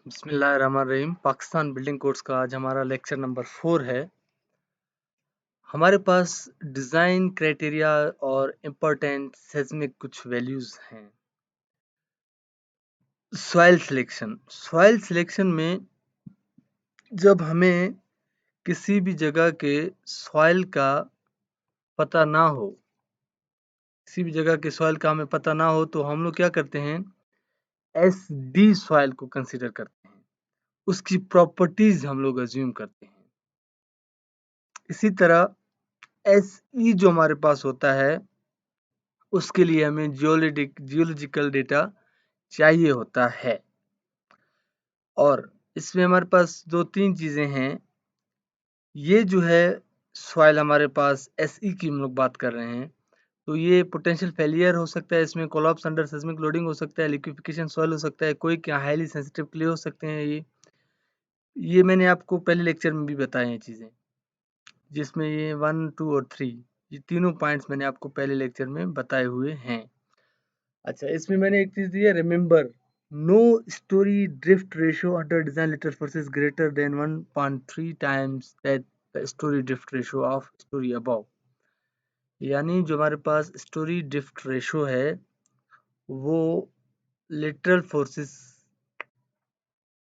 बिस्मिल्लाहिर्रहमानिर्रहीम। Pakistan building codes का आज हमारा लेक्चर नंबर 4 है। हमारे पास डिज़ाइन क्राइटेरिया और इम्पोर्टेंट सेस्मिक कुछ वैल्यूज़ हैं। सॉइल सिलेक्शन में जब हमें किसी भी जगह के सॉइल का पता ना हो, तो हम लोग क्या करते हैं, एसडी सॉइल को कंसीडर करते हैं, उसकी प्रॉपर्टीज हम लोग अज्यूम करते हैं। इसी तरह एसई जो हमारे पास होता है, उसके लिए हमें जियोलॉजिकल डेटा चाहिए होता है। और इसमें हमारे पास 2-3 चीज़ें हैं। ये जो है सॉइल हमारे पास एसई की हम लोग बात कर रहे हैं, तो ये पोटेंशियल फेलियर हो सकता है, इसमें कोलैप्स अंडर सिस्मिक लोडिंग हो सकता है, लिक्विफिकेशन सॉइल हो सकता है, कोई क्या हाईली सेंसिटिव क्ले हो सकते हैं। ये मैंने आपको पहले लेक्चर में भी बताई हैं चीज़ें, जिसमें ये 1, 2 और 3 ये तीनों पॉइंट्स मैंने आपको पहले लेक्चर में बताए हुए हैं। अच्छा, इसमें मैंने एक चीज़ दी है, remember no storey drift ratio under design lateral forces greater than 1.3 times that the storey drift ratio of storey above. यानी जो हमारे पास स्टोरी ड्रिफ्ट रेशियो है, वो लेटरल फोर्सेस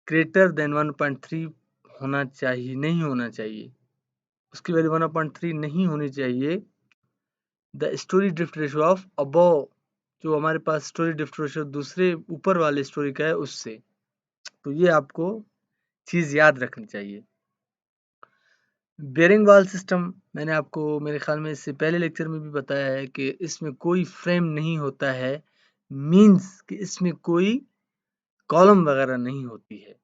ग्रेटर देन 1.3 होना चाहिए, नहीं होना चाहिए, उसकी वैल्यू 1.3 नहीं होनी चाहिए। The storey drift ratio of above, जो हमारे पास स्टोरी ड्रिफ्ट रेशियो दूसरे ऊपर वाले स्टोरी का है, उससे। तो ये आपको चीज़ याद रखनी चाहिए। बेरिंग वॉल सिस्टम मैंने आपको मेरे ख्याल में इससे पहले लेक्चर में भी बताया है कि इसमें कोई फ्रेम नहीं होता है, मीन्स कि इसमें कोई कॉलम वगैरह नहीं होती है।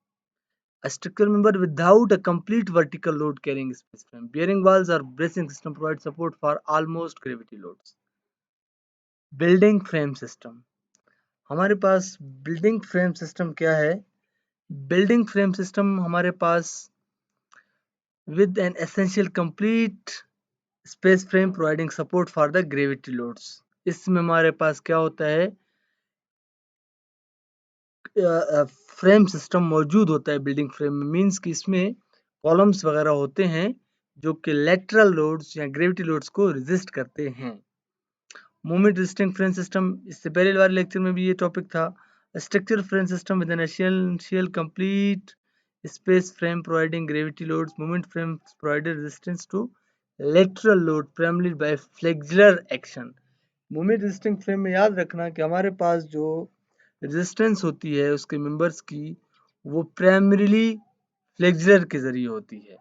A structural member without a complete vertical load carrying space frame. Bearing walls or bracing system provide support for almost gravity loads. Building frame system, हमारे पास बिल्डिंग फ्रेम सिस्टम क्या है? बिल्डिंग फ्रेम सिस्टम हमारे पास with an essential complete space frame providing support for the gravity loads. इसमें हमारे पास क्या होता है, frame system मौजूद होता है बिल्डिंग फ्रेम में, मीन्स कि इसमें कॉलम्स वगैरह होते हैं जो कि लेटरल लोड्स या ग्रेविटी लोड्स को रेजिस्ट करते हैं। मूवमेंट रेजिस्टिंग फ्रेम सिस्टम, इससे पहले वाले लेक्चर में भी ये टॉपिक था। Structural frame system with an essential complete space frame providing gravity loads, movement frame provided resistance to lateral load primarily by flexural action. Movement resisting frame में याद रखना कि हमारे पास जो रेजिस्टेंस होती है उसके मेंबर्स की, वो प्राइमरीली फ्लेक्सुलर के जरिए होती है।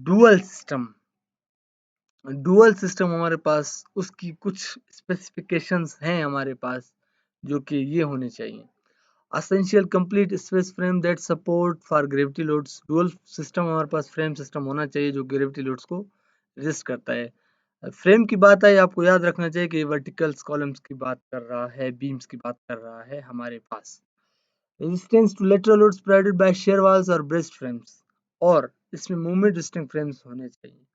डुअल सिस्टम हमारे पास उसकी कुछ स्पेसिफिकेशंस हैं हमारे पास, जो कि ये होने चाहिए। Essential complete space frame that support for gravity loads. Dual system हमारे पास फ्रेम सिस्टम होना चाहिए जो ग्रेविटी लोड्स को रेजिस्ट करता है। फ्रेम की बात आई, आपको याद रखना चाहिए कि वर्टिकल्स कॉलम्स की बात कर रहा है, बीम्स की बात कर रहा है हमारे पास। Resistance to lateral loads provided by shear walls और ब्रेस्ट फ्रेम्स, और इसमें मूवमेंट रेजिस्टिंग फ्रेम्स होने चाहिए,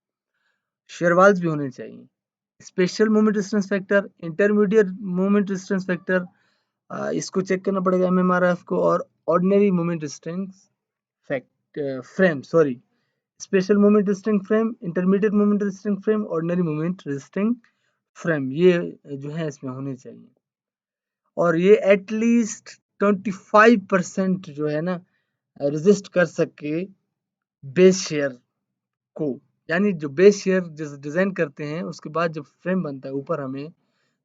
शेयर वॉल्स भी होने चाहिए। Special movement resistance factor, intermediate movement resistance factor, इसको चेक करना पड़ेगा एमएमआरएफ को, और ordinary movement resistance frame, sorry, special movement resisting frame, intermediate movement resisting frame, ordinary movement resisting frame, ये जो है इसमें होने चाहिए। और ये एटलीस्ट 25% जो है ना, रेजिस्ट कर सके बेस शेयर को। यानी जो बेस शेयर डिजाइन करते हैं, उसके बाद जब फ्रेम बनता है ऊपर हमें,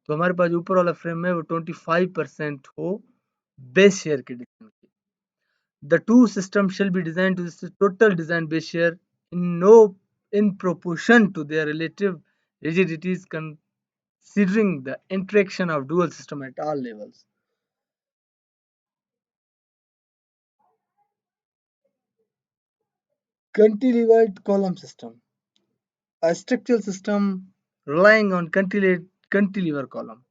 तो हमारे पास ऊपर वाला फ्रेम में वो 25% हो बेस शेयर के डिजाइन की। The two systems shall be designed to the total design base shear in proportion to their relative rigidities, considering the interaction of dual system at all levels. Cantilevered column system, a structural system relying on cantilever column.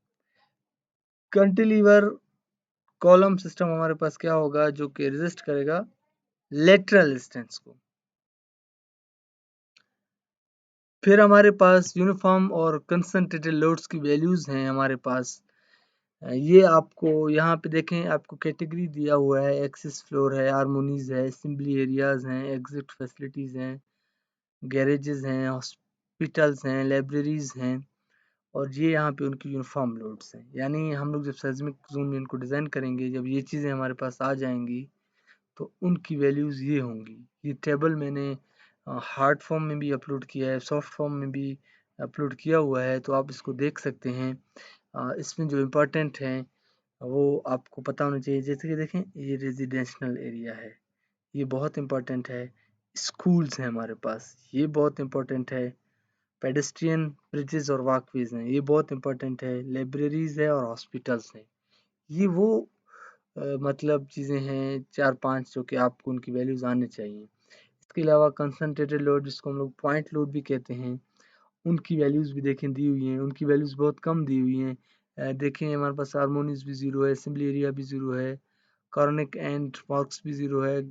Cantilever column system हमारे पास क्या होगा, जो कि resist करेगा lateral resistance को। फिर हमारे पास uniform और कंसंट्रेटेड लोड्स की वैल्यूज हैं हमारे पास। ये आपको यहाँ पे देखें, आपको कैटेगरी दिया हुआ है, एक्सेस फ्लोर है, हार्मोनीज है, असेंबली एरियाज हैं, एग्जिट फैसिलिटीज हैं, गैरेजेस हैं, हॉस्पिटल्स हैं, लाइब्रेरीज हैं, और ये यहाँ पे उनकी यूनिफॉर्म लोड्स हैं। यानी हम लोग जब सेismic जोन में इनको डिज़ाइन करेंगे, जब ये चीज़ें हमारे पास आ जाएंगी तो उनकी वैल्यूज़ ये होंगी। ये टेबल मैंने हार्ड फॉर्म में भी अपलोड किया है, सॉफ्ट फॉर्म में भी अपलोड किया हुआ है, तो आप इसको देख सकते हैं। इसमें जो इम्पोर्टेंट हैं वो आपको पता होना चाहिए। जैसे कि देखें, ये रेजिडेंशियल एरिया है, ये बहुत इम्पोर्टेंट है। स्कूल्स हैं हमारे पास, ये बहुत इम्पोर्टेंट है। पेडेस्ट्रियन ब्रिजेस और वॉकवेज हैं, ये बहुत इंपॉर्टेंट है। लाइब्रेरीज है और हॉस्पिटल्स हैं। ये वो मतलब चीज़ें हैं 4-5 जो कि आपको उनकी वैल्यूज आने चाहिए। इसके अलावा कंसंट्रेटेड लोड, जिसको हम लोग पॉइंट लोड भी कहते हैं, उनकी वैल्यूज भी देखें दी हुई हैं। उनकी वैल्यूज बहुत कम दी हुई हैं। देखें हमारे पास हार्मोनीज भी ज़ीरो है, असेंबली एरिया भी ज़ीरो है, कॉर्निक एंड मार्क्स भी ज़ीरो है,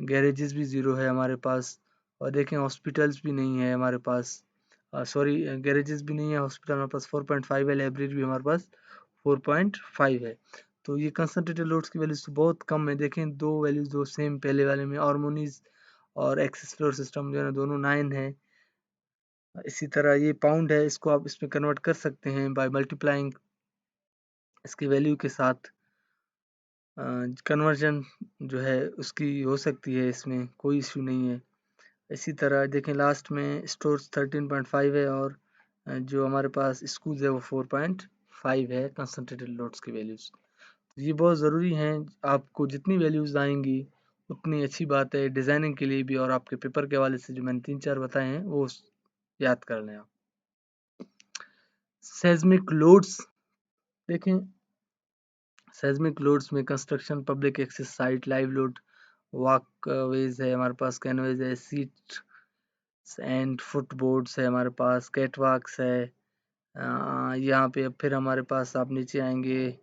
गैरेजेस भी ज़ीरो है हमारे पास। और देखें हॉस्पिटल्स भी नहीं है हमारे पास, सॉरी गैरेजेस भी नहीं है, हॉस्पिटल हमारे पास 4.5 है, लाइब्रेरी भी हमारे पास 4.5 है। तो ये कंसंट्रेटेड लोड्स की वैल्यूज तो बहुत कम है। देखें दो वैल्यूज दो सेम पहले वाले में, हार्मोनीज और एक्सेस फ्लोर सिस्टम जो है ना, दोनों 9 है। इसी तरह ये पाउंड है, इसको आप इसमें कन्वर्ट कर सकते हैं बाय मल्टीप्लाइंग इसकी वैल्यू के साथ। कन्वर्जन जो है उसकी हो सकती है, इसमें कोई इशू नहीं है। इसी तरह देखें लास्ट में स्टोर्स 13.5 है, और जो हमारे पास स्कूल्स है वो 4.5 है कंसंट्रेटेड लोड्स की वैल्यूज़। ये बहुत ज़रूरी हैं। आपको जितनी वैल्यूज़ आएंगी उतनी अच्छी बात है डिज़ाइनिंग के लिए भी, और आपके पेपर के हवाले से जो मैंने 3-4 बताए हैं वो याद कर लें आप। सेस्मिक लोड्स देखें, सेस्मिक लोड्स में construction, public access site, live load, walkways है हमारे पास, कैनवेज है, सीट एंड फुटबोर्ड्स है हमारे पास, कैटवॉक्स है। यहाँ पे अब फिर हमारे पास आप नीचे आएंगे,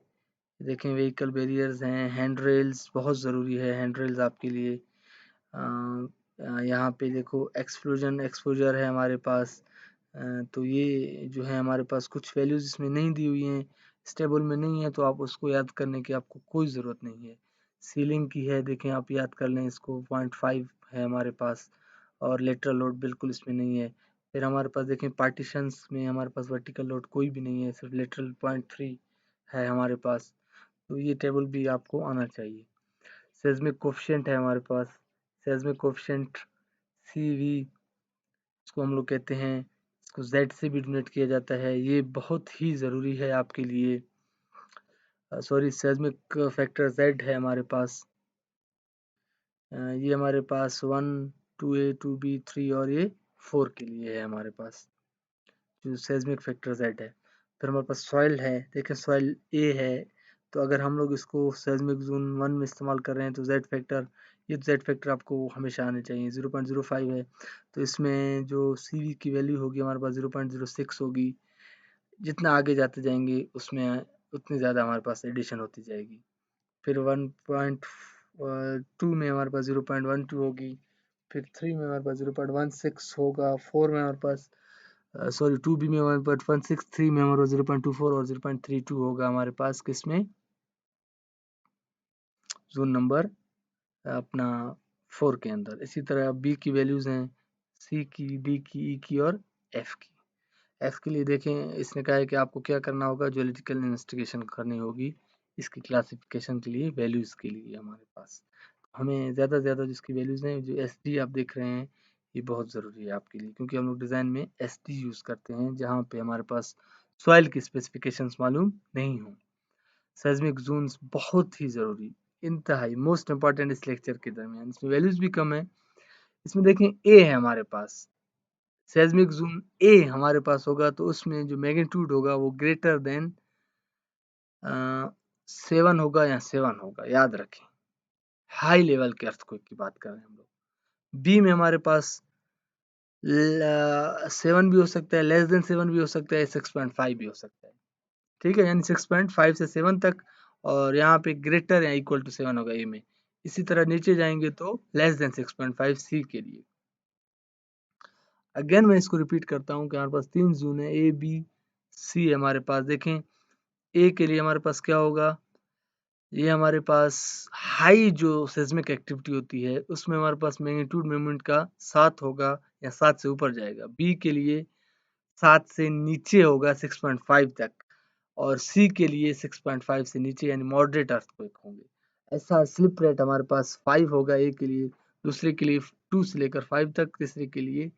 देखें व्हीकल बैरियर्स हैं, हैंड रेल्स बहुत ज़रूरी है, हैंड रेल्स आपके लिए। यहाँ पे देखो एक्सप्लोजन एक्सपोजर है हमारे पास। तो ये जो है हमारे पास कुछ वैल्यूज़ इसमें नहीं दी हुई हैं, इस टेबल में नहीं है, तो आप उसको याद करने की आपको कोई ज़रूरत नहीं है। सीलिंग की है, देखें आप याद कर लें इसको, 0.5 है हमारे पास, और लेटरल लोड बिल्कुल इसमें नहीं है। फिर हमारे पास देखें पार्टीशंस में हमारे पास वर्टिकल लोड कोई भी नहीं है, सिर्फ लेटरल 0.3 है हमारे पास। तो ये टेबल भी आपको आना चाहिए। सेस्मिक कोफिशिएंट है हमारे पास, सेस्मिक कोफिशिएंट CV इसको हम लोग कहते हैं, इसको Z से भी डिनोट किया जाता है। ये बहुत ही ज़रूरी है आपके लिए। सॉरी, सेस्मिक फैक्टर Z है हमारे पास। ये हमारे पास 1 2A 2B 3 और ये 4 के लिए है हमारे पास, जो सेस्मिक फैक्टर Z है। फिर हमारे पास सॉइल है, देखें सॉइल A है, तो अगर हम लोग इसको सेस्मिक जोन 1 में इस्तेमाल कर रहे हैं तो Z फैक्टर, ये Z फैक्टर आपको हमेशा आने चाहिए, 0.05 है। तो इसमें जो CV की वैल्यू होगी हमारे पास 0.06 होगी। जितना आगे जाते जाएंगे उसमें उतनी ज़्यादा हमारे पास एडिशन होती जाएगी। फिर 1.2 में हमारे पास 0.12 होगी, फिर 3 में हमारे पास 0.16 होगा, 4 में हमारे पास सॉरी 2B में हमारे पास 1.6, 3 में हमारे पास 0.24 और 0.32 होगा हमारे पास, किसमें जोन नंबर अपना 4 के अंदर। इसी तरह B की वैल्यूज़ हैं, C की, D की, E की और F की। F के लिए देखें, इसने कहा है कि आपको क्या करना होगा, ज्योलॉजिकल इन्वेस्टिगेशन करनी होगी इसकी क्लासिफिकेशन के लिए, वैल्यूज़ के लिए हमारे पास। हमें ज़्यादा से ज़्यादा जिसकी वैल्यूज़ हैं, जो SD आप देख रहे हैं, ये बहुत ज़रूरी है आपके लिए, क्योंकि हम लोग डिज़ाइन में SD यूज़ करते हैं जहाँ पे हमारे पास सॉइल की स्पेसिफिकेशंस मालूम नहीं हो। सेस्मिक जोन्स बहुत ही ज़रूरी, इंतहाई मोस्ट इंपॉर्टेंट इस लेक्चर के दरमियान। इसमें वैल्यूज़ भी कम है। इसमें देखें A है हमारे पास, सेस्मिक जोन A हमारे पास होगा तो उसमें जो मैग्नीट्यूड होगा वो ग्रेटर देन 7 होगा या 7 होगा, याद रखें। हाई लेवल के अर्थक्वेक की बात कर रहे हैं हम लोग। B में हमारे पास 7 भी हो सकता है, लेस देन 7 भी हो सकता है, 6.5 भी हो सकता है। ठीक है, यानी 6.5 से 7 तक, और यहाँ पे ग्रेटर या इक्वल टू 7 होगा A में। इसी तरह नीचे जाएंगे तो लेस देन 6.5 C के लिए। अगेन मैं इसको रिपीट करता हूँ कि हमारे पास 3 जोन है, A B C हमारे पास। देखें ए के लिए हमारे पास क्या होगा, ये हमारे पास हाई जो सेस्मिक एक्टिविटी होती है उसमें हमारे पास मैग्नीट्यूड मोमेंट का 7 होगा या 7 से ऊपर जाएगा। बी के लिए 7 से नीचे होगा 6.5 तक, और सी के लिए 6.5 से नीचे यानी मॉडरेट अर्थक्वेक होंगे। ऐसा स्लिप रेट हमारे पास 5 होगा ए के लिए, दूसरे के लिए 2 से लेकर 5 तक, तीसरे के लिए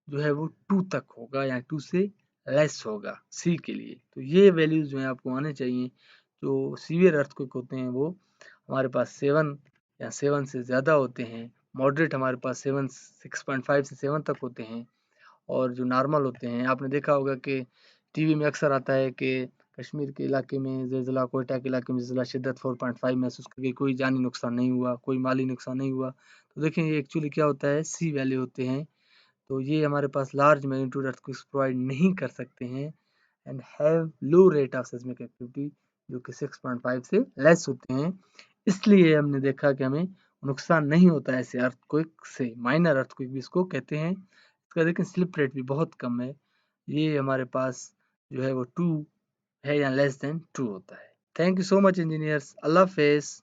जो है वो 2 तक होगा या 2 से लेस होगा सी के लिए। तो ये वैल्यूज जो है आपको आने चाहिए। जो सीवियर अर्थक्वेक होते हैं वो हमारे पास 7 या 7 से ज़्यादा होते हैं, मॉडरेट हमारे पास 6.5 से 7 तक होते हैं, और जो नॉर्मल होते हैं आपने देखा होगा कि टीवी में अक्सर आता है कि कश्मीर के इलाके में ज़िलज़िला, कोयटा के इलाके में ज़िलज़िला शिद्दत 4.5 महसूस करके कोई जानी नुकसान नहीं हुआ, कोई माली नुकसान नहीं हुआ। तो देखें ये एक्चुअली क्या होता है, सी वैल्यू होते हैं। तो ये हमारे पास लार्ज मैग्नीट्यूड अर्थक्वेक्स प्रोवाइड नहीं कर सकते हैं and have low rate of seismic activity, जो कि 6.5 से लेस होते हैं। इसलिए हमने देखा कि हमें नुकसान नहीं होता है ऐसे अर्थक्वेक से, माइनर अर्थक्वेक भी इसको कहते हैं। इसका देखें स्लिप रेट भी बहुत कम है, ये हमारे पास जो है वो 2 है या लेस देन 2 होता है। Thank you so much engineers, अल्लाह हाफिज़।